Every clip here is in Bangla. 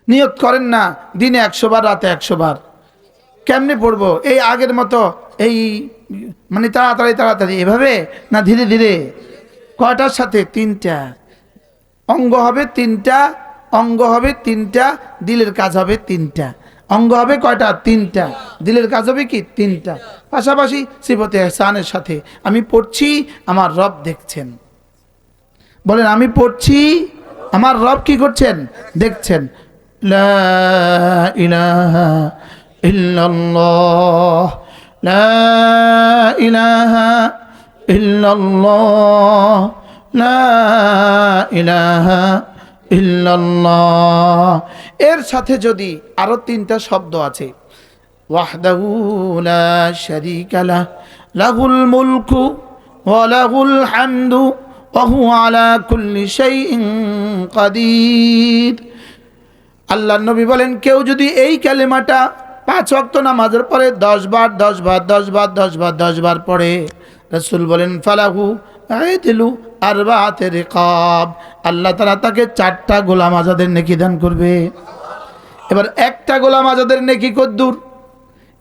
নিয়ত করেন না দিনে 100 বার রাতে 100 বার। কেমনে পড়বো? এই আগের মতো এই মানে তাড়াতাড়ি তাড়াতাড়ি এভাবে না ধীরে ধীরে? কয়টার সাথে? 3টা অঙ্গ হবে, 3টা অঙ্গ হবে, 3টা দিলের কাজ হবে, 3টা অঙ্গ হবে। কয়টা? 3টা। দিলের কাজ হবে কি? 3টা। পাশাপাশি সিফতে ইহসানের সাথে আমি পড়ছি, আমার রব দেখছেন। বলেন আমি পড়ছি, আমার রব কি করছেন? দেখছেন। লা ইলাহা ইল্লাল্লাহ, লা ইলাহা ইল্লাল্লাহ, লা ইলাহা ইল্লাল্লাহ। এর সাথে যদি আরো 3টা শব্দ আছে, ওয়াহদাহু লা শারীকা লাহ, লাহুল মুলকু ওয়া লাহুল হামদু ওয়া হুয়া আলা কুল্লি শাইইন কাদির। আল্লাহর নবী বলেন, কেউ যদি এই কালেমাটা 5 ওয়াক্ত নামাজের পরে 10 বার 10 বার 10 বার 10 বার 10 বার পড়ে, রাসূল বলেন ফালাহু আইদিলু আরবাআত রিকাব, আল্লাহ তাআলা তাকে 4টা গোলাম আজাদের নেকি দান করবে। এবার একটা গোলাম আজাদের নেকি কদ্দুর?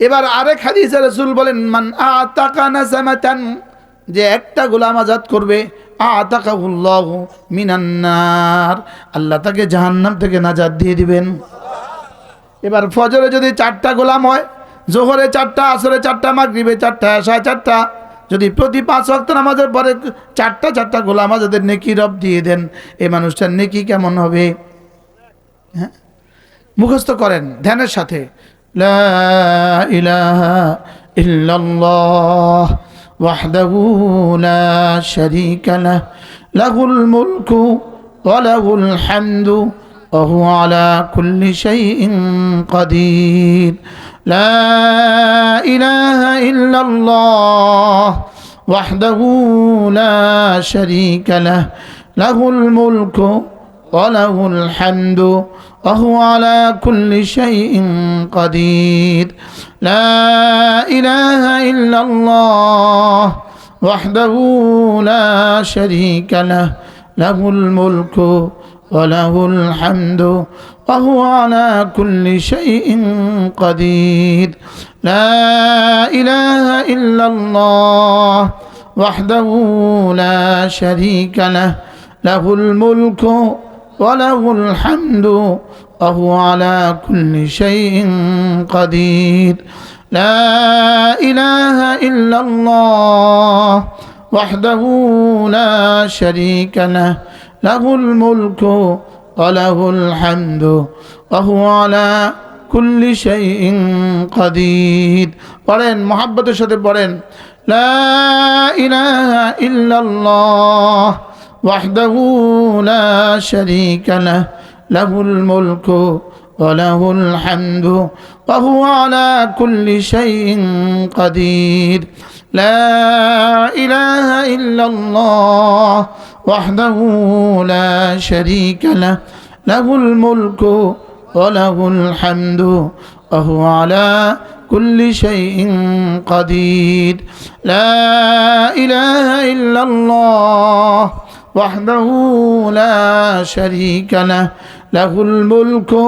এবার আরেক হাদিসে রাসূল বলেন, মান আতাকা নাসামাতান, যে একটা গোলাম আজাদ করবে, আতাকাহুল্লাহু মিনান নার, আল্লাহ তাকে জাহান্নাম থেকে নাজাত দিয়ে দিবেন। এবার ফজরে যদি 4টা গোলাম হয়, জোহরে 4টা, আসরে 4টা, মাগরিবে 4টা, এশায় 4টা, যদি প্রতি 5 ওয়াক্ত নামাজের পরে 4টা গোলাম আজাদের নেকি রব দিয়ে দেন, এই মানুষটার নেকি কেমন হবে? হ্যাঁ, মুখস্থ করেন ধ্যানের সাথে। লা ইলাহা ইল্লাল্লাহ ওয়াহদাহু লা শারীকা লাহ, লাহুল মুলকু ওয়া লাহুল হামদু ওয়া হুয়া আলা কুল্লি শাইইন কাদির। লা ইলাহা ইল্লাল্লাহ ওয়াহদাহু লা শারীকা লাহ, লাহুল মুলকু ওয়া লাহুল হামদু ওয়া হুয়া আলা কুল্লি শাইইন কাদির। লা ইলাহা ইল্লাল্লাহ ওয়াহদাহু লা শারীকা লাহ, লাহুল মুলকু ওয়া লাহুল হামদু ওয়া হুয়া আলা কুল্লি শাইইন কাদির। লা ইলাহা ইল্লাল্লাহ ওয়াহদাহু লা শারীকা লাহ, লাহুল মুলকু ওয়া লাহুল হামদু ওয়া হুয়া আলা কুল্লি শাইইন কাদির। লা ইলাহা ইল্লাল্লাহ ওয়াহদাহু লা শারীকা লাহ, লাহুল মুলকু ওয়া লাহুল হামদু ওয়া হুয়া আলা কুল্লি শাইইন কাদির। পড়েন, মুহাব্বতের সাথে পড়েন। লা ইলাহা ইল্লাল্লাহ ওয়াহদাহু লা শারীকা লাহ, লাহুল মুলকু ওয়া লাহুল হামদু ওয়া হুয়া আলা কুল্লি শাইইন কাদির। লা ইলাহা ইল্লাল্লাহ ওয়াহদাহু লা শারীকা লাহ, লাহুল মুলকু ওয়া লাহুল হামদু ওয়া হুয়া আলা কুল্লি শাইইন কাদির। লা ইলাহা ইল্লাল্লাহ ওয়াহদাহু লা শারীকা লাহ, লাহুল মুলকু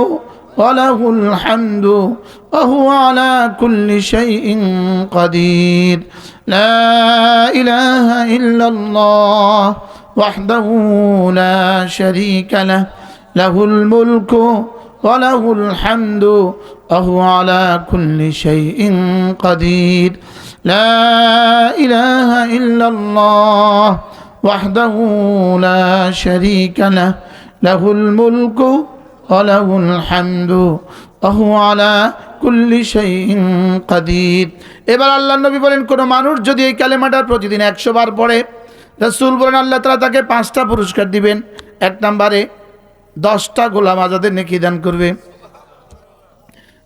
ওয়া লাহুল হামদু ওয়া হুয়া আলা কুল্লি শাইইন কাদির। লা ইলাহা ইল্লাল্লাহ ওয়াহদাহু লা শারীকা লাহ, লাহুল মুলকু ওয়া লাহুল হামদু ওয়া হুয়া আলা কুল্লি শাইইন কাদির। লা ইলাহা ইল্লাল্লাহ ওয়াহদাহু লা শারীকা লাহ, লাহুল মুলকু ওয়া লাহুল হামদু ওয়া হুয়া আলা কুল্লি শাইইন কাদির। এবার আল্লাহর নবী বলেন, কোন মানুষ যদি এই কালেমাটার প্রতিদিন 100 বার পড়ে, রাসূল বলেন আল্লাহ তাআলা তাকে 5টা পুরস্কার দিবেন। 1 নম্বরে 10টা গোলাম আজাদের নেকি দান করবে,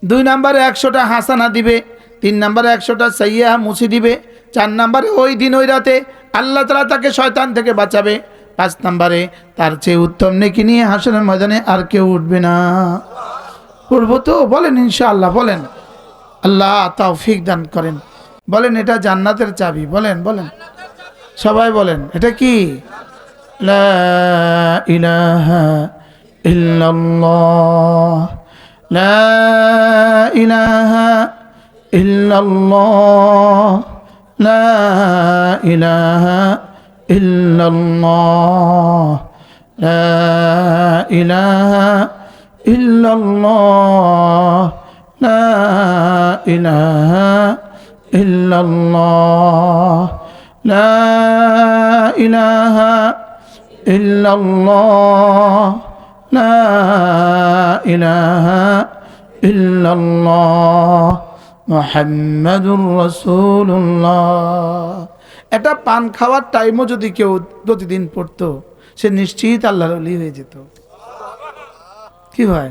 2 নম্বরে 100টা হাসানা দিবে, 3 নম্বরে 100টা সাইয়্যা মুছি দিবে, 4 নম্বরে ওই দিন ওই রাতে আল্লাহ তাআলা তাকে শয়তান থেকে বাঁচাবে, 5 নম্বরে তার চেয়ে উত্তম নেকি নিয়ে হাসরের ময়দানে আর কেউ উঠবে না। করবো তো? বলেন ইনশাআল্লাহ। বলেন আল্লাহ তৌফিক দান করেন। বলেন এটা জান্নাতের চাবি। বলেন বলেন সবাই বলেন, এটা কি? লা ইলাহা ইল্লাল্লাহ لا إله إلا الله لا إله إلا الله لا إله إلا الله لا إله إلا الله لا إله إلا الله لا إله إلا الله محمد رسول الله। এটা পান খাওয়ার টাইমও যদি কেউ প্রতিদিন পড়তো সে নিশ্চিত আল্লাহর ওলি হয়ে যেত। কি ভাই,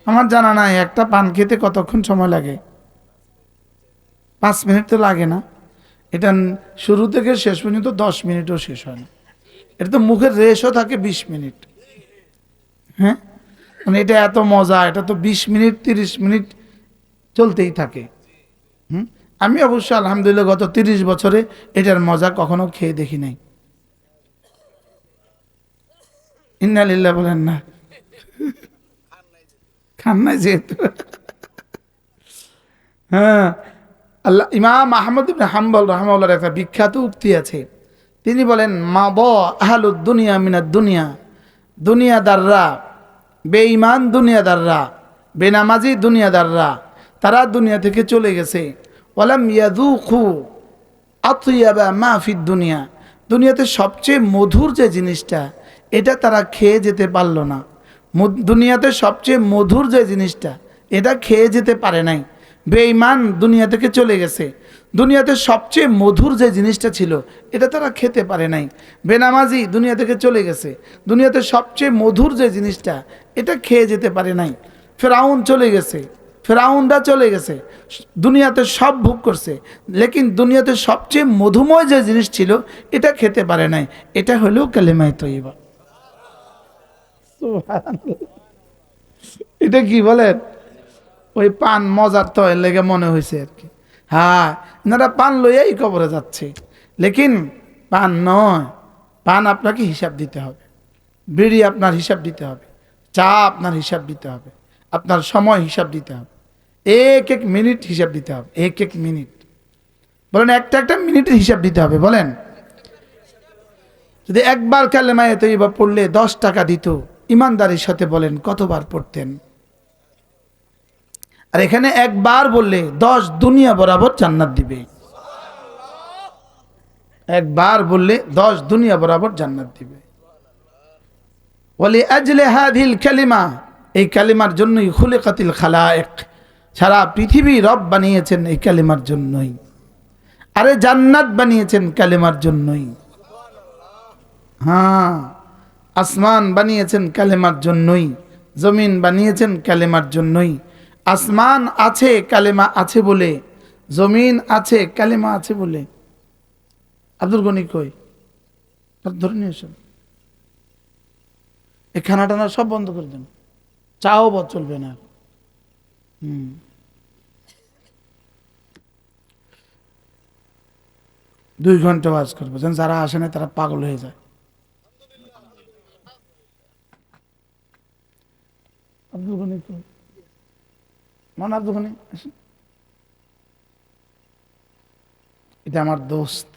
আমার জানা নাই একটা পান খেতে কতক্ষণ সময় লাগে? 5 মিনিট তো লাগে না। এটা শুরু থেকে শেষ পর্যন্ত 10 মিনিটও শেষ হয় না। এটা তো মুখের রেশও থাকে 20 মিনিট। হ্যাঁ, মানে এটা এত মজা, এটা তো 20 মিনিট 30 মিনিট চলতেই থাকে। আমি অবশ্য আলহামদুলিল্লাহ গত 30 বছরে এটার মজা কখনো খেয়ে দেখি নাই। ইন্না লিল্লাহ বলেন না, খান নাই যেহেতু। হ্যাঁ, আল্লাহ ইমাম আহমদ ইবনে হাম্বল রাহিমাহুল্লাহর একটা বিখ্যাত উক্তি আছে। তিনি বলেন, মা ব আহলুদ দুনিয়া মিনাদ দুনিয়া, দুনিয়াদাররা, বেঈমান দুনিয়াদাররা, বেনামাজি দুনিয়াদাররা, তারা দুনিয়া থেকে চলে গেছে। ওয়ালাম ইয়াযুকু আতইয়াবা মা ফিদ দুনিয়া, দুনিয়াতে সবচেয়ে মধুর যে জিনিসটা এটা তারা খেয়ে যেতে পারল না। দুনিয়াতে সবচেয়ে মধুর যে জিনিসটা এটা খেয়ে যেতে পারে নাই। বেঈমান দুনিয়া থেকে চলে গেছে, দুনিয়াতে সবচেয়ে মধুর যে জিনিসটা ছিল এটা তারা খেতে পারে নাই। বেনামাজি দুনিয়া থেকে চলে গেছে, দুনিয়াতে সবচেয়ে মধুর যে জিনিসটা এটা খেয়ে যেতে পারে নাই। ফেরাউন চলে গেছে, ফেরাউনরা চলে গেছে, দুনিয়াতে সব ভোগ করছে, লেকিন দুনিয়াতে সবচেয়ে মধুময় যে জিনিস ছিল এটা খেতে পারে নাই। এটা হলো কালিমায়ে তয়্যিবা। এটা কি বলেন? ওই পান মজার তো এর লেগে মনে হয়েছে আর কি। হ্যাঁ, এনারা পান লইয়াই কবরে যাচ্ছে, লেকিন পান নয়। পান আপনাকে হিসাব দিতে হবে, বিড়ি আপনার হিসাব দিতে হবে, চা আপনার হিসাব দিতে হবে, আপনার সময় হিসাব দিতে হবে, এক এক মিনিট হিসাব দিতে হবে, এক এক মিনিট। বলেন, একটা একটা মিনিটের হিসাব দিতে হবে। বলেন, যদি একবার কালেমায়ে তয়্যিবা পড়লে 10 টাকা দিত, ইমানদারির সাথে বলেন কতবার পড়তেন? আর এখানে একবার বললে 10 দুনিয়া বরাবর জান্নাত দিবে। একবার বললে 10 দুনিয়া বরাবর জান্নাত দিবে। ওয়ালি আজলি হাযিল কালিমা, এই কালিমার জন্যই খুলিকাতিল খালায়েক, সারা পৃথিবী রব বানিয়েছেন এই কালিমার জন্যই। আরে জান্নাত বানিয়েছেন কালিমার জন্যই। হ্যাঁ, আসমান বানিয়েছেন কালিমার জন্যই, জমিন বানিয়েছেন কালিমার জন্যই। আসমান আছে কালিমা আছে বলে, জমিন আছে কালিমা আছে বলে। আব্দুল গনি কই? ধরে নিয়ে এসো। এই খানা টানা সব বন্ধ করে দেন, চাও চলবে না। 2 ঘন্টা ওয়াজ করবো, যেন যারা আসে না তারা পাগল হয়ে যায়। আব্দুল গনি কই? মনে আব্দুল গনি, এটা আমার দোস্ত,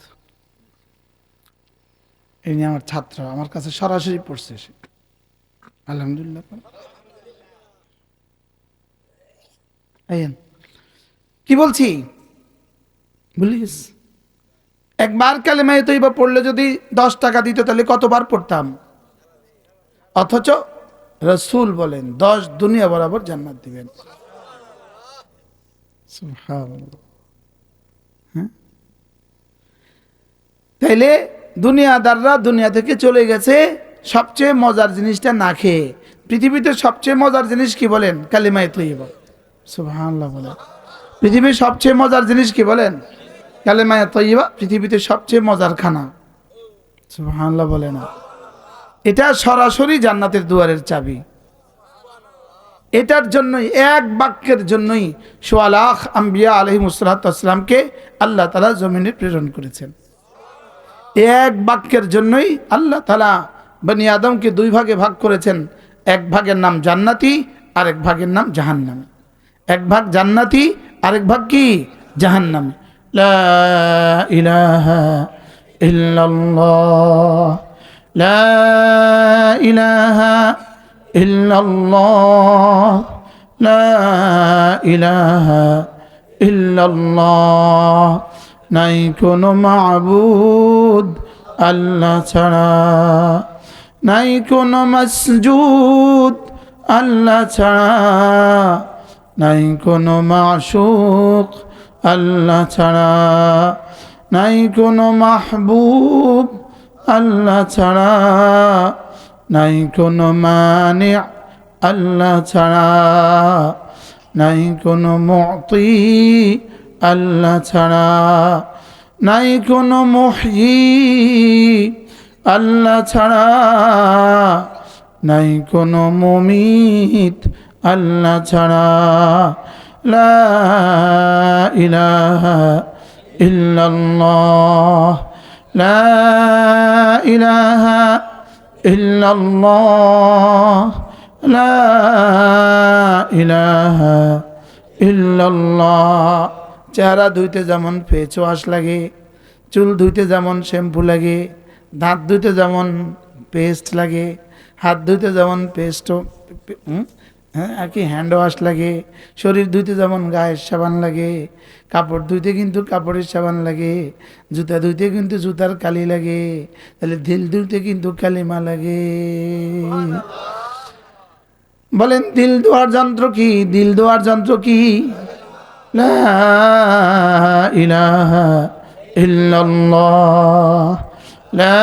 এই নিয়ে আমার ছাত্র, আমার কাছে সরাসরি পড়ছে সে। আলহামদুলিল্লাহ। কি বলছি ভুলে গেছি। একবার কালেমায়ে তয়্যিবা পড়লে যদি 10 টাকা দিত তাহলে কতবার পড়তাম? অথচ রাসূল বলেন 10 দুনিয়া বরাবর জান্নাত দিবেন। সুবহানাল্লাহ। হ্যাঁ, তাইলে দুনিয়াদাররা দুনিয়া থেকে চলে গেছে সবচেয়ে মজার জিনিসটা না খেয়ে। পৃথিবীতে সবচেয়ে মজার জিনিস কি বলেন? কালিমায়ে তয়্যিবা। সুবহানাল্লাহ বলেন। পৃথিবীর সবচেয়ে মজার জিনিস কি বলেন? কালিমায়ে তয়্যিবা। পৃথিবীতে সবচেয়ে মজার খানা। সুবহানাল্লাহ বলে না? এটা সরাসরি জান্নাতের দুয়ারের চাবি। এটার জন্যই, এক বাক্যের জন্যই ১৬ লাখ আম্বিয়া আলাইহিমুসসালামকে আল্লাহ তাআলা জমিনে প্রেরণ করেছেন। এক বাক্যের জন্যই আল্লাহ তাআলা বনি আদমকে 2 ভাগে ভাগ করেছেন। এক ভাগের নাম জান্নাতি, আরেক ভাগের নাম জাহান্নামী। এক ভাগ জান্নাতি, আরেক ভাগ কি জাহান্নামী। লা ইলাহা ইল্লাল্লাহ, লা ইলাহা ইল্লাল্লাহ, লা ইলাহা ইল্লাল্লাহ। নাই কোনো মাবুদ আল্লাহ ছাড়া, নাই কোনো মাসজুদ আল্লাহ ছাড়া, নাই কোনো মাশুক আল্লাহ ছাড়া, নাই কোনো মাহবুব আল্লাহ ছাড়া, নাই কোনো মানি আল্লাহ ছাড়া, নাই কোনো মুতি আল্লাহ ছাড়া, নাই কোনো মুহয়ি আল্লাহ ছাড়া, নাই কোনো মুমিত আল্লাহ ছাড়া। লা ইলাহা ইল্লাল্লাহ, লা ইলাহা ইল্লাল্লাহ, লা ইলাহা ইল্লাল্লাহ। চেহারা ধুইতে যেমন ফেস ওয়াশ লাগে, চুল ধুইতে যেমন শ্যাম্পু লাগে, দাঁত ধুইতে যেমন পেস্ট লাগে, হাত ধুইতে যেমন পেস্ট আর কি হ্যান্ড ওয়াশ লাগে, শরীর ধুইতে যেমন গায়ের সাবান লাগে, কাপড় ধুইতে কিন্তু কাপড়ের সাবান লাগে, জুতা ধুইতে কিন্তু জুতার কালি লাগে, তাহলে দিল ধুইতে কিন্তু কালিমা লাগে। বলেন দিল ধোয়ার যন্ত্র কি? দিল ধোয়ার যন্ত্র কি? লা ইলাহা ইল্লাল্লাহ, লা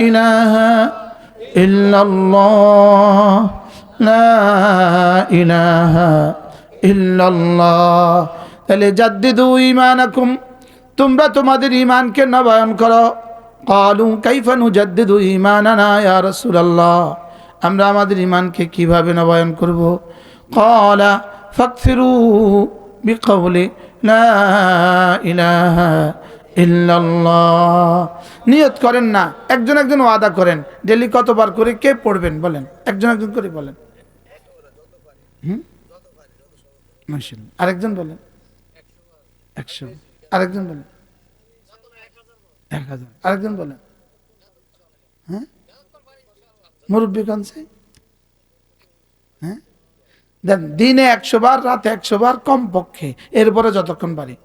ইলাহা ইল্লাল্লাহ, লা ইলাহা ইল্লাল্লাহ। তাহলে জাদ্দিদু ঈমানাকুম, তোমরা তোমাদের ঈমানকে নবায়ন করো। ক্বালু কাইফা নুজাদ্দিদু ঈমানানা ইয়া রাসূলুল্লাহ, আমরা আমাদের ঈমানকে কিভাবে নবায়ন করব? ক্বালা ফাকসিরু বিকওলি লা ইলাহা ইল্লাল্লাহ। নিয়ত করেন না, একজন একজন ওয়াদা করেন, ডেলি কতবার করে কে পড়বেন বলেন, একজন একজন করে বলেন। মাশাআল্লাহ, আরেকজন বলেন 100, আরেকজন বলেন 1000, আরেকজন বলেন। হ্যাঁ, মুরব্বী কানছে। হ্যাঁ, দেন দিনে 100 বার, রাতে 100 বার কম পক্ষে, এরপরে যতক্ষণ পারি।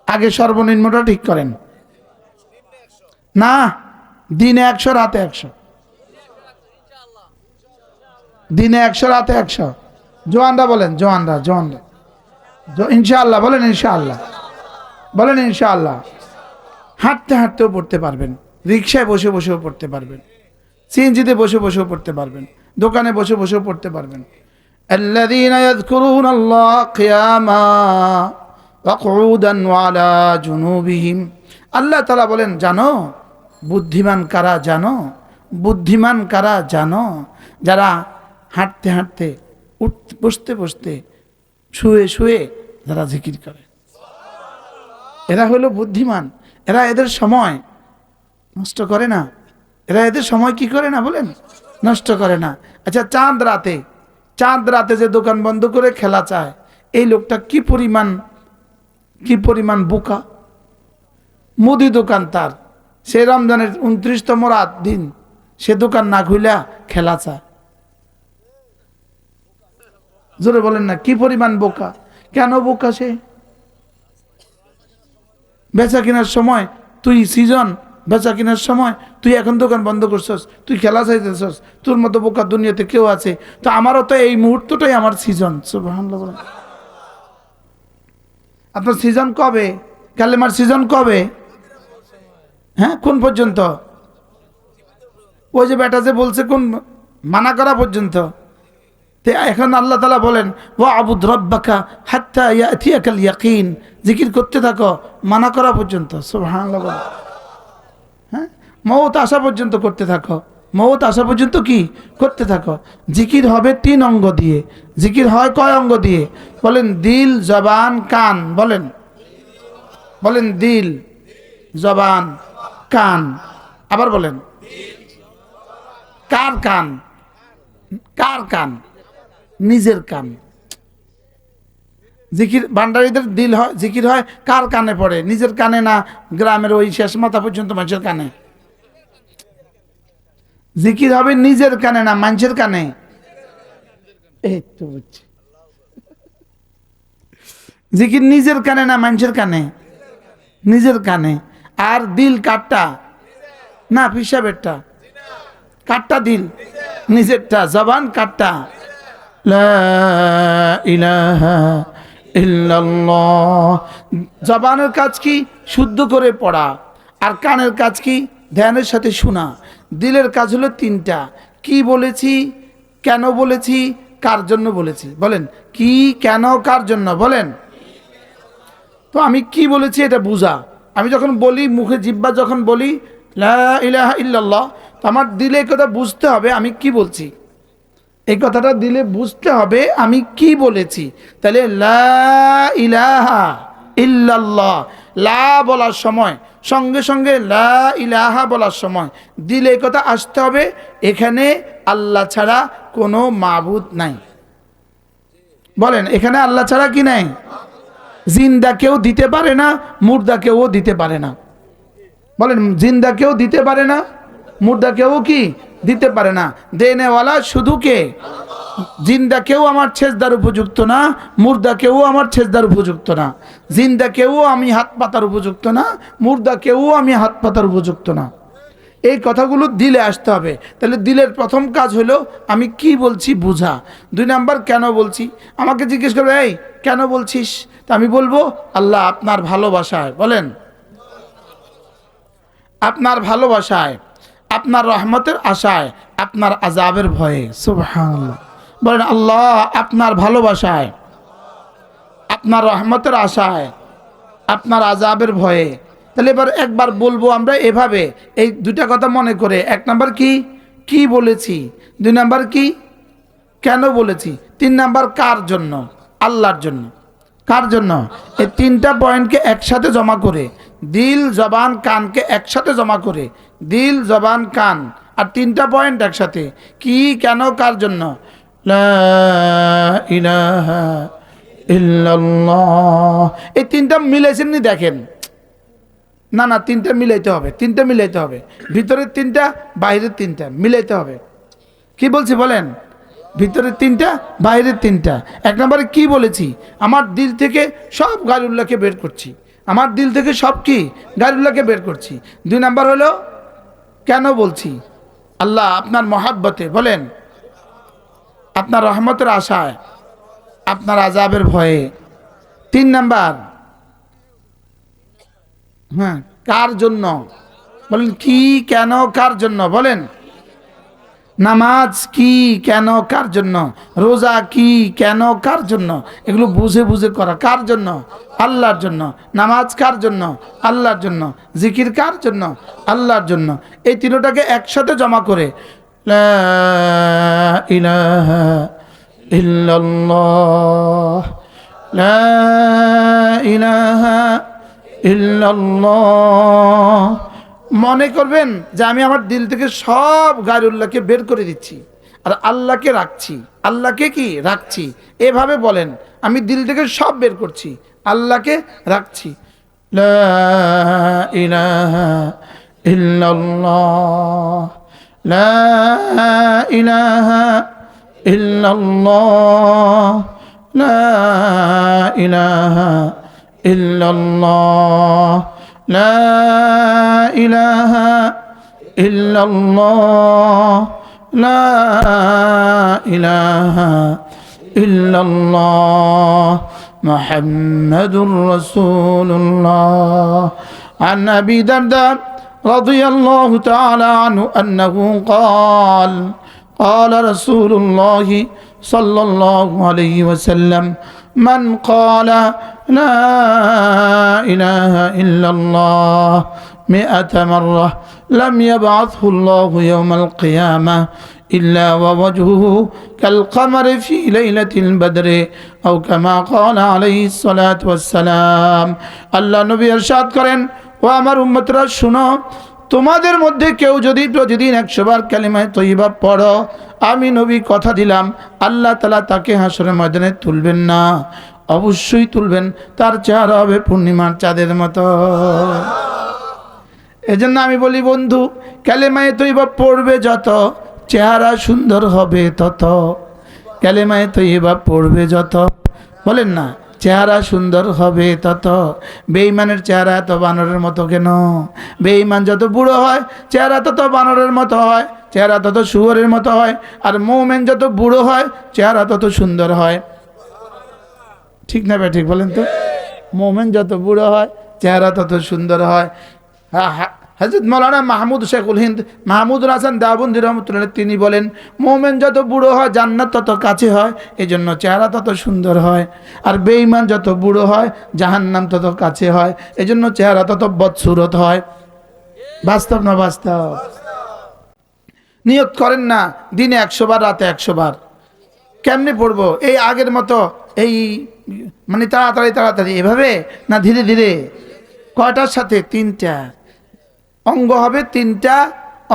আগে সর্বনিম্নটা ঠিক করেন। না, দিনে 100, রাতে 100। দিনে 100, রাতে 100। জোয়ানরা বলেন, জোয়ানরা ইনশাআল্লাহ বলেন, ইনশাআল্লাহ বলেন, ইনশাআল্লাহ। হাঁটতে হাঁটতেও পড়তে পারবেন, রিক্সায় বসে বসেও পড়তে পারবেন, সিএনজিতে বসে বসেও পড়তে পারবেন, দোকানে বসে বসেও পড়তে পারবেন। আল্লাযীনা ইয়াযকুরুনাল্লাহা কিয়ামা ওয়া কুউদান ওয়া আলা জুনুবিহিম। আল্লাহ তাআলা বলেন, জানো বুদ্ধিমান কারা? জানো বুদ্ধিমান কারা? জানো যারা হাঁটতে হাঁটতে, বসতে বসতে, শুয়ে শুয়ে যারা জিকির করে, এরা হলো বুদ্ধিমান। এরা এদের সময় নষ্ট করে না, এরা এদের সময় কি করে না বলেন, নষ্ট করে না। আচ্ছা, চাঁদ রাতে যে দোকান বন্ধ করে খেলা চায়, এই লোকটা কি পরিমাণ বোকা। মুদি দোকান তার, সে রমজানের 29তম রাত দিন সে দোকান না খুইলা খেলা চায়। জোরে বলেন না, কি পরিমাণ বোকা। কেন বোকা সে? বেচা কেনার সময় তুই সিজন, বেচা কেনার সময় তুই এখন দোকান বন্ধ করছস, তুই খেলা চাইতেছস, তোর মতো বোকা দুনিয়াতে কেউ আছে? তো আমারও তো এই মুহূর্তটাই আমার সিজন। সুবহানাল্লাহ বলেন। আপনার সিজন কবে? কালেমার সিজন কবে? হ্যাঁ, কোন পর্যন্ত? ওই যে বেটা যে বলছে কোন মানা করা পর্যন্ত। এখন আল্লাহ তাআলা বলেন, ওয়া'বুদ রাব্বাকা হাত্তা ইয়াতিয়াকাল ইয়াকিন, জিকির করতে থাকো মানা করা পর্যন্ত। সুবহানাল্লাহ। হ্যাঁ, মওত আসা পর্যন্ত করতে থাকো, মওত আসা পর্যন্ত কি করতে থাকো। জিকির হবে 3 অঙ্গ দিয়ে। জিকির হয় কয় অঙ্গ দিয়ে বলেন? দিল, জবান, কান। বলেন বলেন, দিল, জবান, কান। আবার বলেন, কার কান? কার কান? নিজের কান। জিকির ভান্ডারীদের দিল হয়, জিকির হয় কার কানে পড়ে? নিজের কানে না গ্রামের ওই শেষ মাথা পর্যন্ত মানুষের কানে? জিকির হবে নিজের কানে না মানুষের কানে? এই তো বুঝছি। জিকির নিজের কানে না মানুষের কানে? নিজের কানে। আর দিল কাটটা না পিসাবেরটা? কাটটা দিল নিজেরটা, জবান কাটটা। লা ইলাহা ইল্লাল্লাহ। জবানের কাজ কি? শুদ্ধ করে পড়া। আর কানের কাজ কি? ধ্যানের সাথে শোনা। দিলের কাজ হলো তিনটা: কি বলেছি, কেন বলেছি, কার জন্য বলেছি। বলেন কি, কেন, কার জন্য? বলেন। তো আমি কি বলেছি এটা বুঝা। আমি যখন বলি, মুখে জিহ্বা যখন বলি লা ইলাহা ইল্লাল্লাহ, তো আমার দিলে এই কথা বুঝতে হবে আমি কি বলছি। এই কথাটা দিলে বুঝতে হবে আমি কি বলেছি। তাহলে লা ইলাহা ইল্লাল্লাহ, লা বলার সময় সঙ্গে সঙ্গে লা ইলাহা বলার সময় দিলে এই কথা আসতে হবে, এখানে আল্লাহ ছাড়া কোনো মাবুদ নাই। বলেন এখানে আল্লাহ ছাড়া কি নাই? জিন্দা কেউ দিতে পারে না, মুর্দা কেউ দিতে পারে না। বলেন জিন্দা কেউ দিতে পারে না, মুর্দা কেউ কি দিতে পারে না। দেনেওয়ালা শুধু কে? জিন্দা কেউ আমার ছেজদার উপযুক্ত না, মুর্দা কেউ আমার ছেজদার উপযুক্ত না। জিন্দা কেউ আমি হাত পাতার উপযুক্ত না, মুর্দা কেউ আমি হাত পাতার উপযুক্ত না। এই কথাগুলো দিলে আসতে হবে। তাহলে দিলের প্রথম কাজ হলো আমি কি বলছি বুঝা। 2 নাম্বার কেন বলছি। আমাকে জিজ্ঞেস করবে এই কেন বলছিস, তা আমি বলবো আল্লাহ আপনার ভালোবাসায়। বলেন আপনার ভালোবাসায়, আপনার রহমতের আশায়, আপনার আযাবের ভয়ে। সুবহানাল্লাহ। বলেন আল্লাহ আপনার ভালোবাসায়, আপনার রহমতের আশায়, আপনার আযাবের ভয়ে। তাহলে এবার একবার বলবো আমরা এভাবে, এই দুটা কথা মনে করে। 1 নাম্বার কি, কি বলেছি। 2 নাম্বার কি, কেন বলেছি। 3 নাম্বার কার জন্য? আল্লাহর জন্য। কার জন্য? এই 3টা পয়েন্টকে একসাথে জমা করে, দিল জবান কানকে একসাথে জমা করে, দিল জবান কান আর 3টা পয়েন্ট একসাথে, কি, কেন, কার জন্য। লা ইলাহা ইল্লাল্লাহ। এই 3টা মিলাইছেন নি দেখেন? না না, 3টা মিলাইতে হবে, 3টা মিলাইতে হবে। ভিতরের 3টা, বাইরের 3টা মিলাইতে হবে। কি বলছি বলেন? ভিতরের 3টা, বাইরের 3টা। 1 নম্বরে কি বলেছি? আমার দিল থেকে সব গায়রুল্লাহকে বের করছি। আমার দিল থেকে সব কি গায়রুল্লাহকে বের করছি। 2 নাম্বার হলো কেন বলছি? আল্লাহ আপনার মহাব্বতে। বলেন আপনার রহমতের আশায়, আপনার আযাবের ভয়ে। 3 নাম্বার হ্যাঁ কার জন্য? বলেন কি, কেন, কার জন্য। বলেন নামাজ কি, কেন, কার জন্য। রোজা কি, কেন, কার জন্য। এগুলো বুঝে বুঝে করা। কার জন্য? আল্লাহর জন্য। নামাজ কার জন্য? আল্লাহর জন্য। জিকির কার জন্য? আল্লাহর জন্য। এই 3টাকে একসাথে জমা করে লা ইলাহা ইল্লাল্লাহ, লা ইলাহা ইল্লাল্লাহ। মনে করবেন যে আমি আমার দিল থেকে সব গায়রুল্লাহকে বের করে দিচ্ছি আর আল্লাহকে রাখছি। আল্লাহকে কি রাখছি? এভাবে বলেন আমি দিল থেকে সব বের করছি, আল্লাহকে রাখছি। লা ইলাহা ইল্লাল্লাহ, লা ইলাহা ইল্লাল্লাহ, লা ইলাহা ইল্লাল্লাহ, লা ইলাহা ইল্লাল্লাহ, লা ইলাহা ইল্লাল্লাহ, মুহাম্মাদুর রাসূলুল্লাহ। عن أبي درداء رضي الله تعالى عنه أنه قال قال رسول الله صلى الله عليه وسلم من قال لا إله إلا الله 100 مرة لم يبعثه الله يوم القيامة إلا ووجهه كالقمر في ليلة البدر أو كما قال عليه الصلاة والسلام। আল্লাহ নবী ইরশাদ করেন, ও আমার উম্মতরা শুনো, তোমাদের মধ্যে কেউ যদি প্রতিদিন 100 বার কালিমায়ে তয়্যিবা পড়ো, আমি নবী কথা দিলাম আল্লাহ তাআলা তাকে হাসরের ময়দানে তুলবেন না, অবশ্যই তুলবেন, তার চেহারা হবে পূর্ণিমার চাঁদের মতো। এজন্য আমি বলি বন্ধু, কালিমায়ে তয়্যিবা পড়বে যত, চেহারা সুন্দর হবে তত। কালিমায়ে তয়্যিবা পড়বে যত, বলেন না, চেহারা সুন্দর হবে তত। বেঈমানের চেহারা এত বানরের মতো কেন? বেঈমান যত বুড়ো হয় চেহারা তত বানরের মতো হয়, চেহারা তত শুয়োরের মতো হয়। আর মুমিন যত বুড়ো হয় চেহারা তত সুন্দর হয়। ঠিক না ভাই? ঠিক বলেন তো। মুমিন যত বুড়ো হয় চেহারা তত সুন্দর হয়। হযরত মাওলানা মাহমুদ শেখুল হিন্দ মাহমুদুল হাসান দেওবন্দি রহমতুল্লাহ তিনি বলেন, মুমিন যত বুড়ো হয় জান্নাত তত কাছে হয়, এজন্য চেহারা তত সুন্দর হয়। আর বেঈমান যত বুড়ো হয় জাহান্নাম তত কাছে হয়, এজন্য চেহারা তত বদসুরত হয়। বাস্তব না বাস্তব? নিয়ত করেন না দিনে 100 বার, রাতে 100 বার। কেমনে পড়বো? এই আগের মতো এই মানে তাড়াতাড়ি তাড়াতাড়ি এভাবে না, ধীরে ধীরে? কয়টার সাথে? 3টা অঙ্গ হবে, 3টা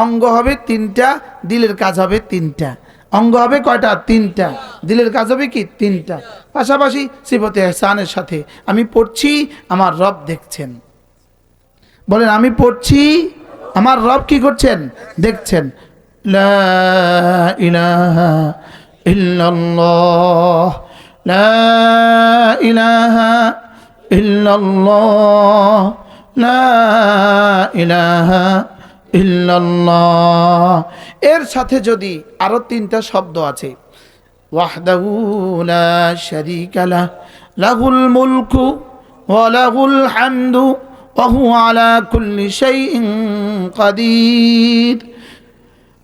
অঙ্গ হবে, 3টা দিলের কাজ হবে, 3টা অঙ্গ হবে। কয়টা? 3টা। দিলের কাজ হবে কি? 3টা। পাশাপাশি সিফতে ইহসানের সাথে আমি পড়ছি, আমার রব দেখছেন। বলেন, আমি পড়ছি, আমার রব কি করছেন? দেখছেন। লা ইলাহা ইল্লাল্লাহ, লা ইলাহা ইল্লাল্লাহ, লা ইলাহা ইল্লাল্লাহ। এর সাথে যদি আরো 3টা শব্দ আছে, ওয়াহদাহু লা শারীকা লাহ, লাহুল মুলকু ওয়া লাহুল হামদু ওয়া হুয়া আলা কুল্লি শাইইন কাদির।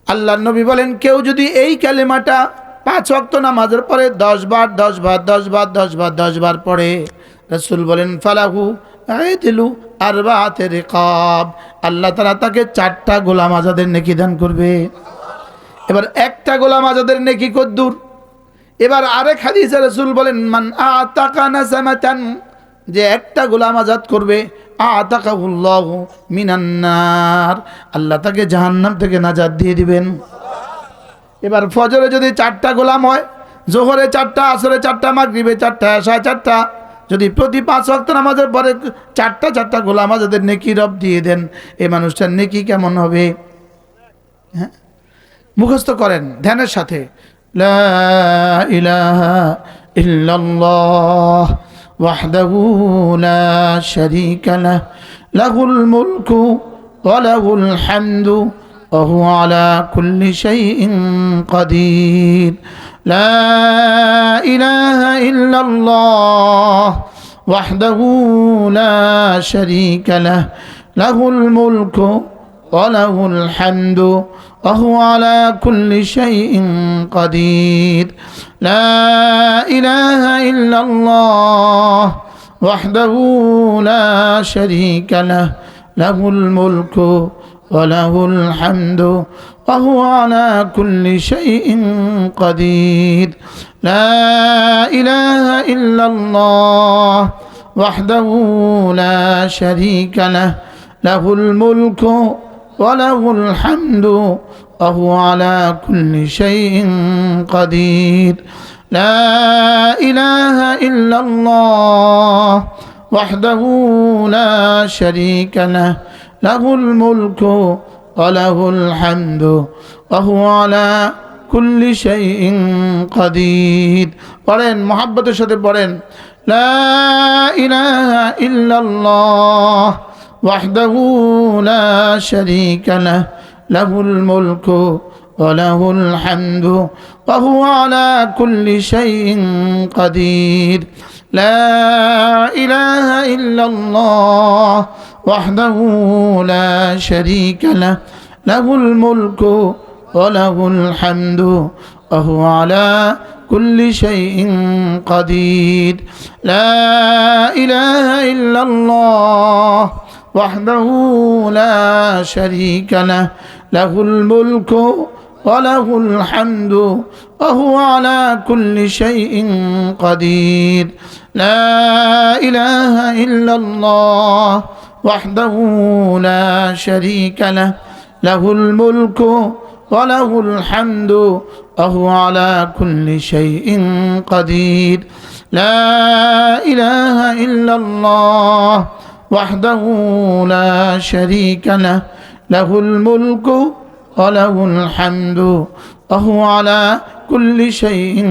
আল্লাহর নবী বলেন, কেউ যদি এই কালেমাটা 5 ওয়াক্ত নামাজের পরে 10 বার 10 বার 10 বার 10 বার 10 বার পড়ে, রাসূল বলেন ফালাহু আইদিলু আরবাআত রিকাব, আল্লাহ তাআলা তাকে 4টা গোলাম আজাদের নেকি দান করবে। এবার একটা গোলাম আজাদের নেকি কদ্দুর? এবার আরেক হাদিসে রাসূল বলেন, মান আতাকা নাসামাতান, যে একটা গোলাম আজাদ করবে, আতাকাহুল্লাহু মিনান নার, আল্লাহ তাকে জাহান্নাম থেকে নাজাত দিয়ে দিবেন। এবার ফজরে যদি 4টা গোলাম হয়, জোহরে 4টা, আসরে 4টা, মাগরিবে 4টা, এশায় 4টা, যদি প্রতি 5 ওয়াক্ত নামাজের পরে 4টা গোলাম আজাদের নেকি রব দিয়ে দেন, এই মানুষটার নেকি কেমন হবে? হ্যাঁ, মুখস্থ করেন ধ্যানের সাথে। লা ইলাহা ইল্লাল্লাহ ওয়াহদাহু লা শারীকা লাহ, লাহুল মুলকু ওয়া লাহুল হামদু ওয়া হুয়া আলা কুল্লি শাইইন কাদির। লা ইলাহা ইল্লাল্লাহ ওয়াহদাহু লা শারীকা লাহ, লাহুল মুলকু ওয়া লাহুল হামদু ওয়া হুয়া আলা কুল্লি শাইইন কাদির। লা ইলাহা ইল্লাল্লাহ ওয়াহদাহু লা শারীকা লাহ, লাহুল মুলকু ওয়া লাহুল হামদু ওয়া হুয়া আলা কুল্লি শাইইন কাদির। লা ইলাহা ইল্লাল্লাহ ওয়াহদাহু লা শারীকা লাহ, লাহুল মুলকু ওয়া লাহুল হামদু ওয়া হুয়া আলা কুল্লি শাইইন কাদির। লা ইলাহা ইল্লাল্লাহ ওয়াহদাহু লা শারীকা লাহ, লাহুল মুলকু ওয়া লাহুল হামদু ওয়া হুয়া আলা কুল্লি শাইইন কাদির। পড়েন, মুহাব্বতের সাথে পড়েন, লা ইলাহা ইল্লাল্লাহ ওয়াহদাহু লা শারীকা লাহ, লাহুল মুলকু ওয়া লাহুল হামদু ওয়া হুয়া আলা কুল্লি শাইইন কাদির। লা ইলাহা ইল্লাল্লাহ ওয়াহদাহু লা শারীকা লাহ, লাহুল মুলকু ওয়া লাহুল হামদু ওয়া হুয়া আলা কুল্লি শাইইন কাদির। লা ইলাহা ইল্লাল্লাহ ওয়াহদাহু লা শারীকা লাহ, লাহুল মুলকু ওয়া লাহুল হামদু ওয়া হুয়া আলা কুল্লি শাইইন কাদির। লা ইলাহা ইল্লাল্লাহ ওয়াহদাহু লা শারীকা লাহ লাহুল মুলকু ওয়া লাহুল হামদু ওয়া হুয়া আলা কুল্লি শাইইন কাদির লা ইলাহা ইল্লাল্লাহ ওয়াহদাহু লা শারীকা লাহ লাহুল মুলকু ওয়া লাহুল হামদু ওয়া হুয়া আলা কুল্লি শাইইন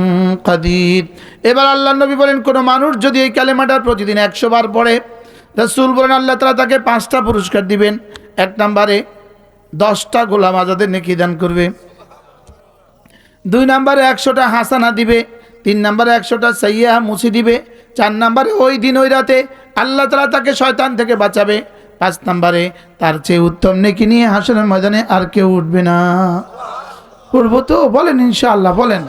কাদির। এবার আল্লাহর নবী বলেন, কোন মানুষ যদি এই কালেমাটা প্রতিদিন 100 বার পড়ে, রাসূল বলেন আল্লাহ তাআলা তাকে 5টা পুরস্কার দিবেন। 1 নম্বরে 10টা গোলাম আজাদের নেকি দান করবে, 2 নম্বরে 100টা হাসানা দিবে, 3 নম্বরে 100টা সাইয়্যা মুছে দিবে, 4 নম্বরে ওই দিন ওই রাতে আল্লাহ তাআলা তাকে শয়তান থেকে বাঁচাবে, 5 নম্বরে তার চেয়ে উত্তম নেকি নিয়ে হাসরের ময়দানে আর কেউ উঠবে না। করবো তো? বলেন ইনশাআল্লাহ, বলেন।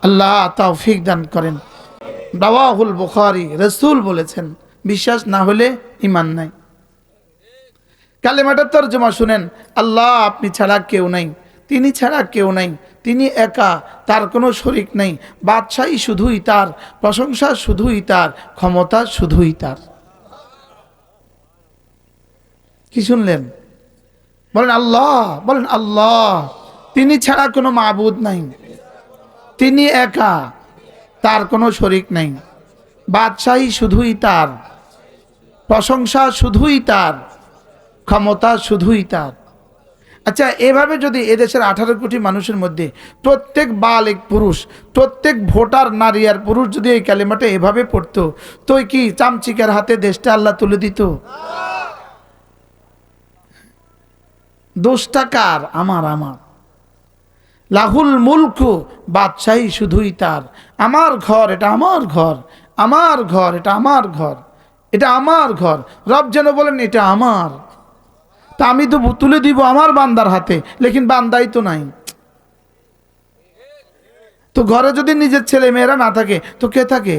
আল্লাহ তৌফিক দান করেন। রাওয়াহুল বুখারী, রাসূল বলেছেন, বিশ্বাস না হলে ঈমান নাই। কালেমাটার তরজমা শুনেন, আল্লাহ আপনি ছাড়া কেউ নাই, তিনি ছাড়া কেউ নাই, তিনি একা, তার কোনো শরীক নেই, বাদশাহী শুধুই তার, প্রশংসা শুধুই তার, ক্ষমতা শুধুই তার। কি শুনলেন? বলেন আল্লাহ, বলেন আল্লাহ। তিনি ছাড়া কোনো মাবুদ নাই, তিনি একা, তার কোনো শরীক নাই, বাদশাহী শুধুই তার, প্রশংসা শুধুই তার, ক্ষমতা শুধুই তার। আচ্ছা, এভাবে যদি এদেশের 18 কোটি মানুষের মধ্যে প্রত্যেক বালিগ পুরুষ, প্রত্যেক ভোটার নারী আর পুরুষ যদি এই কালেমাটা এভাবে পড়তো, তো কি চামচিকের হাতে দেশটা আল্লাহ তুলে দিত? দোষটা কার? আমার। লাহুল মুলকু, বাদশাহী শুধুই তার। আমার ঘর, এটা আমার ঘর, আমার ঘর, এটা আমার ঘর, এটা আমার ঘর। রব যেন বলেন এটা আমার, তা আমি তো তুলে দিব আমার বান্দার হাতে, লেকিন বান্দাই তো নাই। তো ঘরে যদি নিজের ছেলে মেয়েরা না থাকে তো কে থাকে?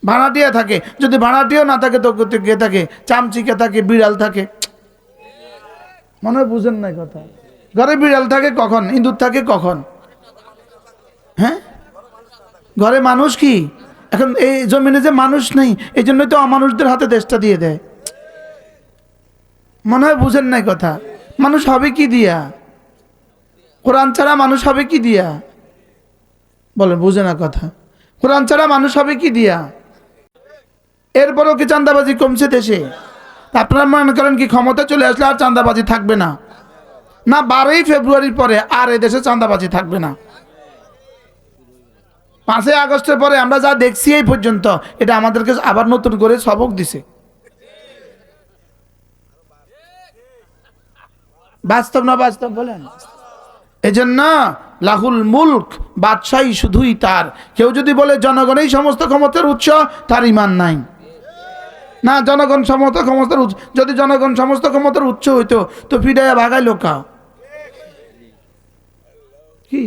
ভাড়াটিয়া থাকে। যদি ভাড়াটিয়াও না থাকে তো কে থাকে? চামচিকে থাকে, বিড়াল থাকে। মনে হয় বুঝেন নাই কথা। ঘরে বিড়াল থাকে কখন? ইঁদুর থাকে কখন? হ্যাঁ, ঘরে মানুষ কি? এখন এই জমিনে যে মানুষ নেই, এই জন্যই তো অমানুষদের হাতে দেশটা দিয়ে দেয়। মনে হয় বুঝেন নাই কথা। মানুষ হবে কি দিয়া? কোরআন ছাড়া মানুষ হবে কি দিয়া? বলেন, বুঝে না কথা। কোরআন ছাড়া মানুষ হবে কি দিয়া? এরপরও কি চাঁদাবাজি কমছে দেশে? আপনারা মনে করেন কি ক্ষমতা চলে আসলে আর চাঁদাবাজি থাকবে না? না, 12ই ফেব্রুয়ারির পরে আর এদেশে চাঁদাবাজি থাকবে না। 5ই আগস্টের পরে আমরা যা দেখছি এই পর্যন্ত, এটা আমাদেরকে আবার নতুন করে সবক দিছে। বাস্তব না বাস্তব বলেন? এজন্য লাহুল মুলক, বাদশাহী শুধুই তার। কেউ যদি বলে জনগণই সমস্ত ক্ষমতার উৎস, তার ঈমান নাই। না, জনগণ সমস্ত ক্ষমতার উৎস। যদি জনগণ সমস্ত ক্ষমতার উৎস হইতো তো ফিডাইয়া ভাগায় লোকা কি?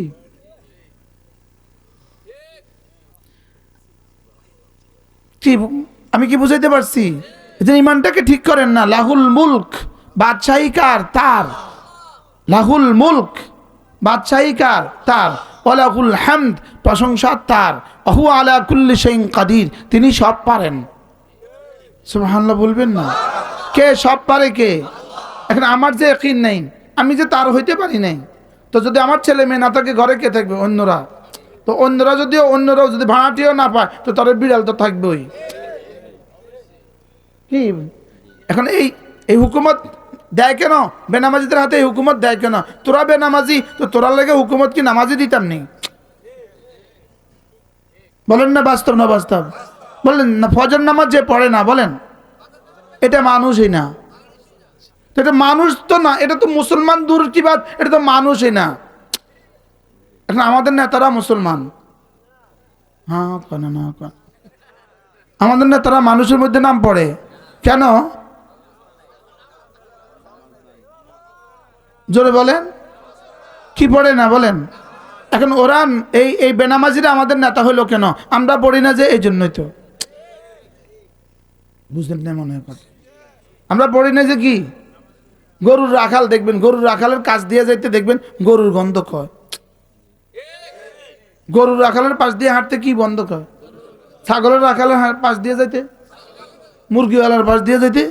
আমি কি বুঝাইতে পারছি? ঈমানটাকে ঠিক করেন না। লাহুল মুলক, বাদশাহী কার? তার। লাহুল মুলক, বাদশাহী কার? তার। ওয়া লাহুল হামদ, প্রশংসা তার। ওয়া হুয়া আলা কুল্লি শাইইন কাদির, তিনি সব পারেন। সুবহানাল্লাহ বলবেন না? কে সব পারে? কে? এখন আমার যে ইয়াকিন নাই, আমি যে তার হইতে পারি নাই, তো যদি আমার ছেলে মেয়ে না থাকে ঘরে কে থাকবে? অন্যরা। তো অন্যরাও যদি ভাড়াটিও না পায় তো তার বিড়াল তো থাকবেই। কি এখন এই হুকুমত দেয় কেন? বেনামাজিদের হাতে এই হুকুমত দেয় কেন? তোরা বেনামাজি, তো তোরা লেগে হুকুমত কি নামাজি দিতাম নেই? বলেন না বাস্তব না বাস্তব? বলেন না, ফজর নামাজ যে পড়ে না, বলেন এটা মানুষই না। তো এটা মানুষ তো না, এটা তো মুসলমান দূর কি বাত, এটা তো মানুষই না। এখন আমাদের নেতারা মুসলমান, হ্যাঁ না, আমাদের নেতারা মানুষের মধ্যে নাম পড়ে কেন? জোরে বলেন, কি পড়ে না বলেন? এখন ওরা এই বেনামাজিরা আমাদের নেতা হইলো কেন? আমরা পড়ি না যে, এই জন্যই তো। বুঝলেন না মনে হয়? আমরা পড়ি না যে কি? গরুর রাখাল দেখবেন, গরুর রাখালের কাছ দিয়ে যাইতে দেখবেন গরুর গন্ধ কয়। গরুর রাখালের পাশ দিয়ে হাঁটতে কি বন্ধ কয়? ছাগলের রাখালের পাশ দিয়ে যাইতে মুরগিওয়ালার পাশ দিয়ে যেতে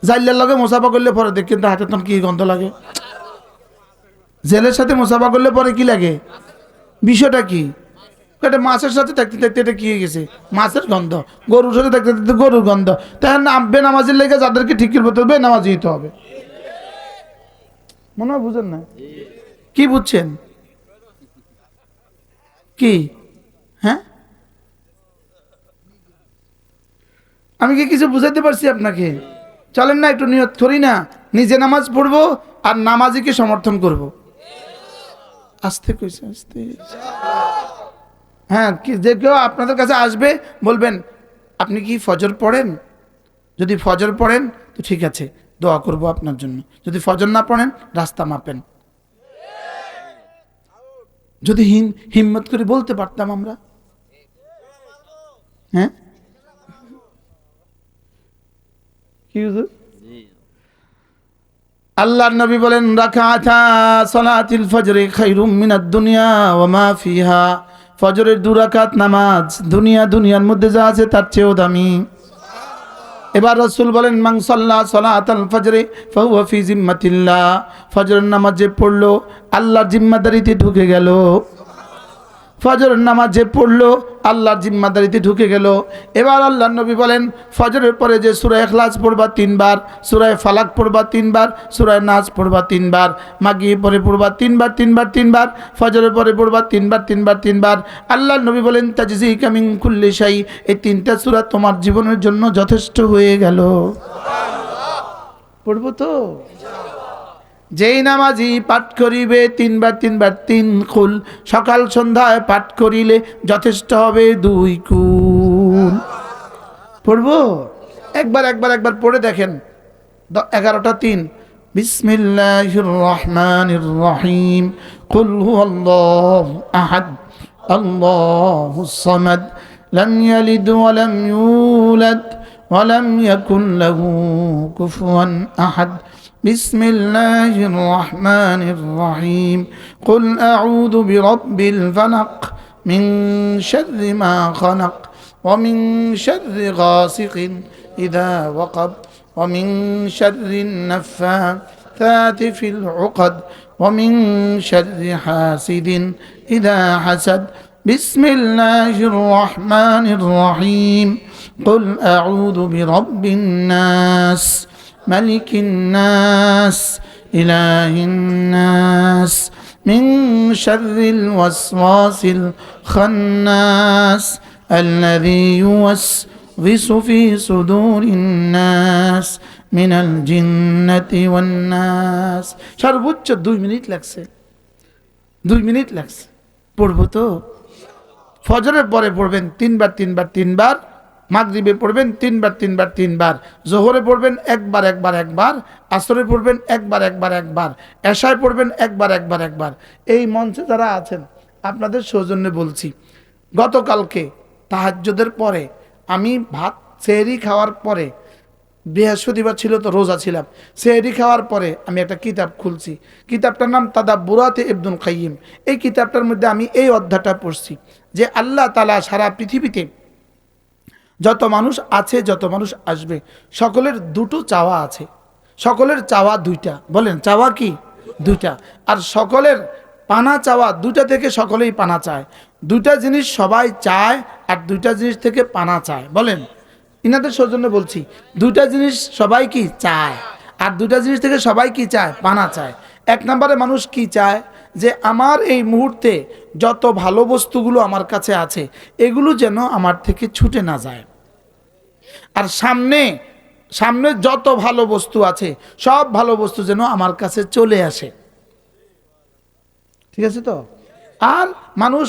জাইলের লগে মোসাফা করলে পরে দেখেন তো হাতের কি গন্ধ লাগে। জেলের সাথে মোসাফা করলে পরে কি লাগে, বিষয়টা কি? এটা মাছের সাথে থাকতে থাকতে এটা কি হয়ে গেছে, মাছের গন্ধ। গরুর সাথে থাকতে থাকতে গরুর গন্ধ। তাই বেনামাজির লেগে যাদেরকে ঠিক করতে হবে, বেনামাজি হতে হবে। মনে হয় বুঝেন না? কি বুঝছেন? কি? হ্যাঁ, আমি কি কিছু বুঝাইতে পারছি আপনাকে? চলেন না একটু নিয়ত করি না, নিজে নামাজ পড়বো আর নামাজিকে সমর্থন করব। আস্তে কইছে, আস্তে। হ্যাঁ, কি যে কেউ আপনাদের কাছে আসবে বলবেন আপনি কি ফজর পড়েন? যদি ফজর পড়েন তো ঠিক আছে, দোয়া করব আপনার জন্য। যদি ফজর না পড়েন রাস্তা মাপেন। যদি হিম্মত করে বলতে পারতাম আমরা, হ্যাঁ কি হুজুর? আল্লাহর নবী বলেন রাকাতা সালাতিল ফজরে খায়রুম মিনাদ দুনিয়া ওয়া মা ফিহা। ফজরের 2 রাকাত নামাজ দুনিয়ার মধ্যে যা আছে তার চেয়েও দামি। এবার রাসূল বলেন মান সাল্লা সালাতাল ফজরে ফাহুয়া ফি জিম্মাতিল্লাহ। ফজরের নামাজ যে পড়লো আল্লাহর জিম্মাদারিতে ঢুকে গেল। ফজরের নামাজ যে পড়লো আল্লাহর জিম্মাদারিতে ঢুকে গেল। এবার আল্লাহর নবী বলেন ফজরের পরে যে সূরা ইখলাস পড়বা 3 বার, সূরা ফালাক পড়বা 3 বার, সূরা নাস পড়বা 3 বার, মাগরিব পরে পড়বা 3 বার 3 বার 3 বার, ফজরের পরে পড়বা 3 বার 3 বার 3 বার। আল্লাহর নবী বলেন তাজজিকা মিন কুল্লি শাই। এই 3টা সূরা তোমার জীবনের জন্য যথেষ্ট হয়ে গেল। পড়বো তো? যেই নামাজি পাঠ করিবে 3 বার 3 বার 3 কুল, সকাল সন্ধ্যায় পাঠ করিলে যথেষ্ট হবে 2 কুল। পড়বো? একবার পড়ে দেখেন। 11টা 3। বিসমিল্লাহির রহমানির রহিম। কুল হুয়াল্লাহু আহাদ আল্লাহুস সামাদ লাম ইয়ালিদ ওয়া লাম ইউলাদ ওয়া লাম ইয়াকুল লাহু কুফুয়ান আহাদ। بسم الله الرحمن الرحيم قل أعوذ برب الفلق من شر ما خلق ومن شر غاسق إذا وقب ومن شر النفاثات في العقد ومن شر حاسد إذا حسد بسم الله الرحمن الرحيم قل أعوذ برب الناس ملك الناس إله الناس من شر الوسواس الخناس الذي يوسوس في صدور الناس من الجنة والناس। সর্বোচ্চ 2 মিনিট লাগছে, 2 মিনিট লাগছে। পড়বো তো? ফজরের পরে পড়বেন 3 বার 3 বার 3 বার, মাগরিবে পড়বেন 3 বার 3 বার 3 বার, জোহরে পড়বেন একবার, আসরে পড়বেন একবার, এশায় পড়বেন একবার। এই মঞ্চে যারা আছেন আপনাদের সৌজন্যে বলছি, গতকালকে তাহাজ্জুদের পরে আমি ভাত সেহরি খাওয়ার পরে, বৃহস্পতিবার ছিল তো রোজা ছিলাম, সেহরি খাওয়ার পরে আমি একটা কিতাব খুলছি। কিতাবটার নাম তাদাব্বুরাতে ইবনুল কাইয়িম। এই কিতাবটার মধ্যে আমি এই অধ্যায়টা পড়ছি যে আল্লাহ তাআলা সারা পৃথিবীতে যত মানুষ আছে, যত মানুষ আসবে, সকলের 2টো চাওয়া আছে। সকলের চাওয়া 2টা। বলেন চাওয়া কি? 2টা। আর সকলের পানা চাওয়া 2টা থেকে সকলেই পানা চায়। 2টা জিনিস সবাই চায় আর 2টা জিনিস থেকে পানা চায়। বলেন, ইনাদের সৌজন্য বলছি, 2টা জিনিস সবাই কি চায় আর 2টা জিনিস থেকে সবাই কি চায়? পানা চায়। 1 নম্বরে মানুষ কি চায়? যে আমার এই মুহূর্তে যত ভালো বস্তুগুলো আমার কাছে আছে এগুলো যেন আমার থেকে ছুটে না যায়, আর সামনে যত ভালো বস্তু আছে সব ভালো বস্তু যেন আমার কাছে চলে আসে। ঠিক আছে তো? আর মানুষ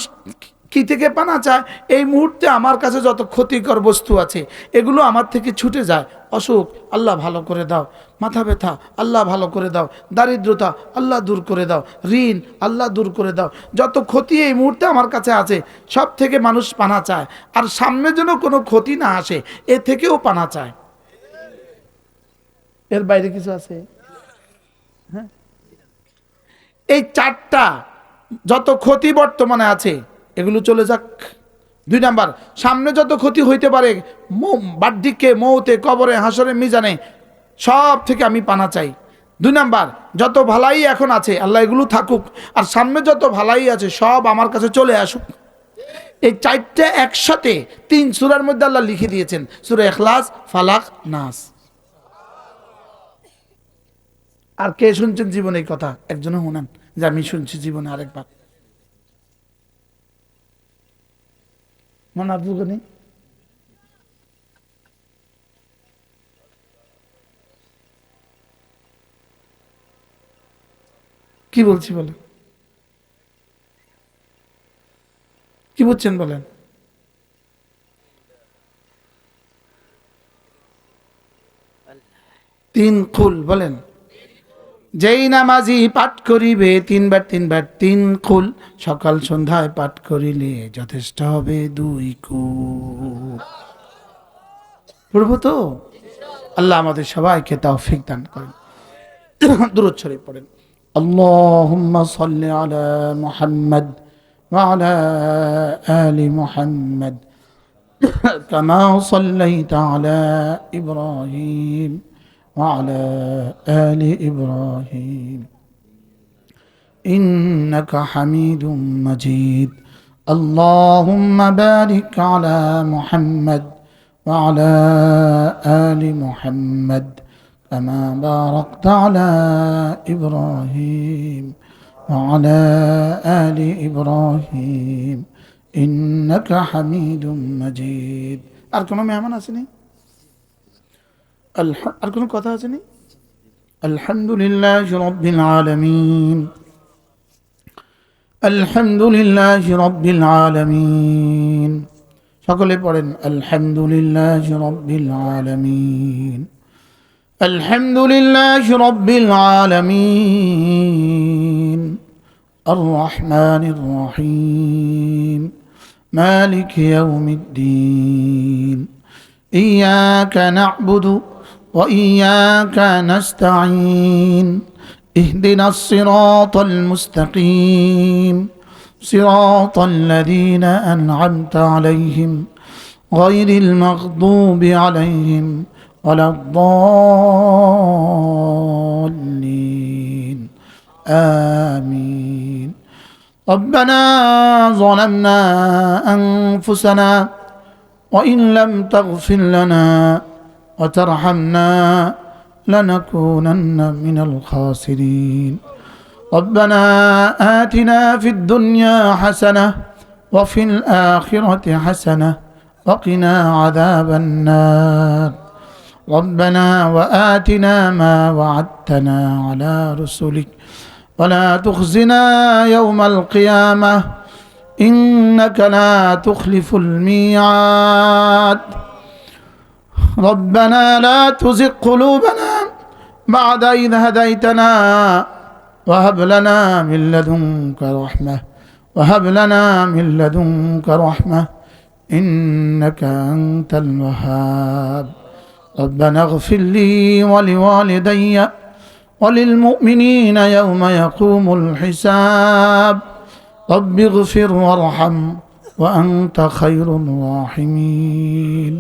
কি থেকে পানা চায়? এই মুহূর্তে আমার কাছে যত ক্ষতিকর বস্তু আছে এগুলো আমার থেকে ছুটে যায়। অসুখ, আল্লাহ ভালো করে দাও। মাথা ব্যথা, আল্লাহ ভালো করে দাও। দারিদ্রতা, আল্লাহ দূর করে দাও। ঋণ, আল্লাহ দূর করে দাও। যত ক্ষতি এই মুহূর্তে আমার কাছে আছে সব থেকে মানুষ পানা চায়, আর সামনে যেন কোনো ক্ষতি না আসে এ থেকেও পানা চায়। এর বাইরে কিছু আছে? হ্যাঁ, এই 4টা যত ক্ষতি বর্তমানে আছে এগুলো চলে যাক, 2 নাম্বার, সামনে যত ক্ষতি হইতে পারে বার্ধিক্যে, মৌতে, কবরে, হাসরে, মিজানে, সব থেকে আমি পানা চাই। 2 নাম্বার, যত ভালাই এখন আছে আল্লাহ এগুলো থাকুক, আর সামনে যত ভালাই আছে সব আমার কাছে চলে আসুক। এই 4টা একসাথে 3 সূরার মধ্যে আল্লাহ লিখে দিয়েছেন, সূরা ইখলাস, ফালাক, নাস। আর কে শুনছেন জীবনে এই কথা? একজনও শুনান যে আমি শুনছি জীবনে আরেকবার। মনে আপনার কি বলছি বলেন, কি বুঝছেন বলেন? তিন খুল বলেন, যেই নামাজি পাঠ করিবে 3 বার 3 বার 3 খুল, সকাল সন্ধ্যায় পাঠ করিলে যথেষ্ট হবে 2 খুল। পড়বো তো? আল্লাহ আমাদের সবাইকে তৌফিক দান করেন। দুরূদ শরীফ পড়েন। আল্লাহুম্মা সাল্লি আলা মুহাম্মাদ ওয়া আলা আলি মুহাম্মাদ কামা সাল্লাইতা আলা ইব্রাহিম وعلى آل إبراهيم إنك حميد مجيد اللهم بارك على محمد وعلى آل محمد كما باركت على إبراهيم وعلى آل إبراهيم إنك حميد مجيد। আর কোনো মেহমান আসেনি? আর কোনো কথা আছে নি? আলহামদুলিল্লাহি রাব্বিল আলামিন, আলহামদুলিল্লাহি রাব্বিল আলামিন। সকলে পড়েন আলহামদুলিল্লাহি রাব্বিল আলামিন, আলহামদুলিল্লাহি রাব্বিল আলামিন। আর রহমানির রহিম, মালিক ইয়াউমিদ্দিন। إياك نعبد وإياك نستعين اهدنا الصراط المستقيم صراط الذين أنعمت عليهم غير المغضوب عليهم ولا الضالين آمين ربنا ظلمنا أنفسنا وإن لم تغفر لنا وترحمنا لنكونن من الخاسرين ربنا آتنا في الدنيا حسنة وفي الآخرة حسنة وقنا عذاب النار ربنا وآتنا ما وعدتنا على رسلك ولا تخزنا يوم القيامة إنك لا تخلف الميعاد ربنا لا تزغ قلوبنا بعد إذ هديتنا وهب لنا من لدنك رحمة وهب لنا من لدنك رحمة إنك أنت الوهاب ربنا اغفر لي ولوالدي وللمؤمنين يوم يقوم الحساب رب اغفر وارحم وأنت خير الراحمين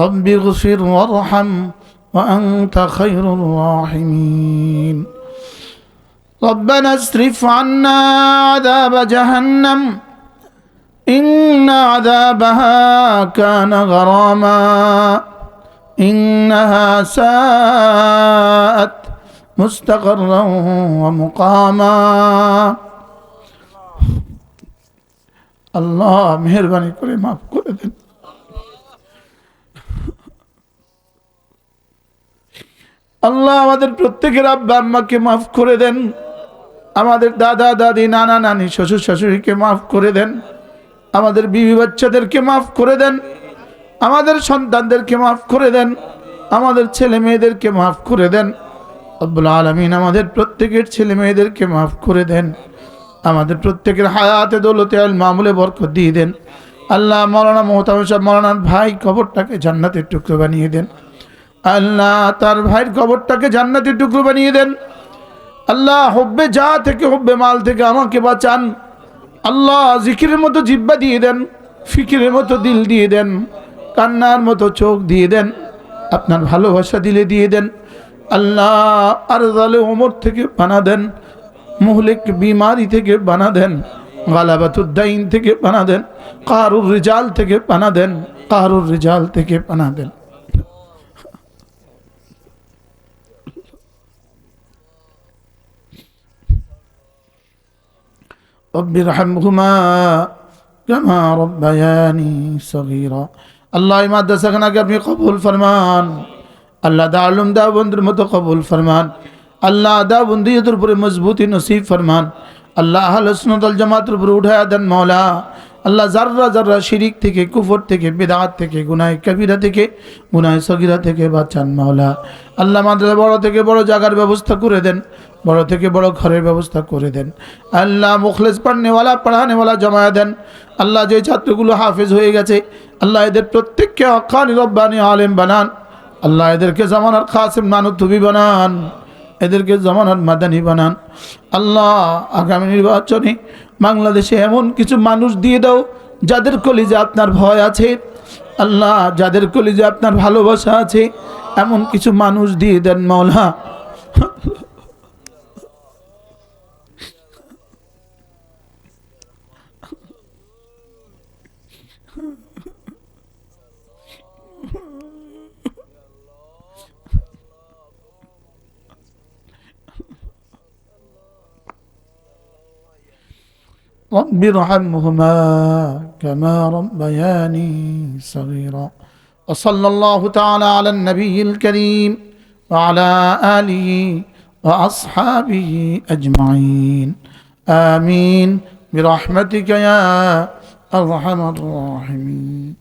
رب اغفر وارحم وأنت خير الراحمين ربنا اصرف عنا عذاب جهنم إن عذابها كان غراما إنها ساءت مستقرا ومقاما আল্লাহ মেহেরবানি করে মাফ করে দেন। আল্লাহ আমাদের প্রত্যেকের আব্বা আম্মাকে মাফ করে দেন, আমাদের দাদা দাদি নানা নানি শ্বশুর শাশুড়িকে মাফ করে দেন, আমাদের বিবি বাচ্চাদেরকে মাফ করে দেন, আমাদের সন্তানদেরকে মাফ করে দেন, আমাদের ছেলে মেয়েদেরকে মাফ করে দেন। রব্বুল আলামিন আমাদের প্রত্যেকের ছেলে মেয়েদেরকে মাফ করে দেন, আমাদের প্রত্যেকের হায়াতে দৌলতে আল মামুলে বরকত দিয়ে দেন। আল্লাহ মাওলানা মোহতামিম সাহেব মাওলানার ভাই কবরটাকে জান্নাতের টুকরো বানিয়ে দেন। আল্লাহ তার ভাইয়ের কবরটাকে জান্নাতের টুকরো বানিয়ে দেন। আল্লাহ হব্বে যা থেকে হব্বে মাল থেকে আমাকে বাঁচান। আল্লাহ জিকিরের মতো জিব্বা দিয়ে দেন, ফিকিরের মতো দিল দিয়ে দেন, কান্নার মতো চোখ দিয়ে দেন, আপনার ভালোবাসা দিলে দিয়ে দেন। আল্লাহ আরজালে ওমর থেকে বানা দেন, মুহলিক বিমারি থেকে বানা দেন, গালাবাতুদ্দাইন থেকে বানা দেন, কারুর রিজাল থেকে বানা দেন, কারুর রিজাল থেকে বানা দেন। রব্বির হামহুমা কামা রব্বায়ানি সগীরা। আল্লাহ এই মাদ্রাসাখানাকে আপনি কবুল ফরমান। আল্লাহ দারুল উলুম দেওবন্দের মতো কবুল ফরমান। আল্লাহ দেওবন্দিয়তের উপরে মজবুতি নসিব ফরমান। আল্লাহ আহলে সুন্নাত ওয়াল জামাতের উপরে উঠায়া দেন মওলা। আল্লাহ জাররা জাররা শিরিক থেকে, কুফর থেকে, বিদআত থেকে, গুনাহ কবিরা থেকে, গুনাহ সগীরা থেকে বাঁচান মওলা। আল্লাহ মাদ্রাসা বড় থেকে বড় জায়গার ব্যবস্থা করে দেন, বড় থেকে বড় ঘরের ব্যবস্থা করে দেন। আল্লাহ মুখলেস পড়নেওয়ালা পড়ানেওয়ালা জমায়া দেন। আল্লাহ যে ছাত্রগুলো হাফেজ হয়ে গেছে, আল্লাহ এদের প্রত্যেককে হক্কানি রব্বানি আলেম বানান। আল্লাহ এদেরকে জামানার কাসিম নানুতুবি বানান, এদেরকে জামানার মাদানি বানান। আল্লাহ আগামী নির্বাচনে বাংলাদেশে এমন কিছু মানুষ দিয়ে দাও যাদের কলিজে আপনার ভয় আছে। আল্লাহ যাদের কলিজে আপনার ভালোবাসা আছে, এমন কিছু মানুষ দিয়ে দেন মাওলা। رب ارحمهما كما ربياني صغيرا. وصلى الله تعالى على النبي الكريم وعلى آله وأصحابه أجمعين. آمين برحمتك يا أرحم الراحمين.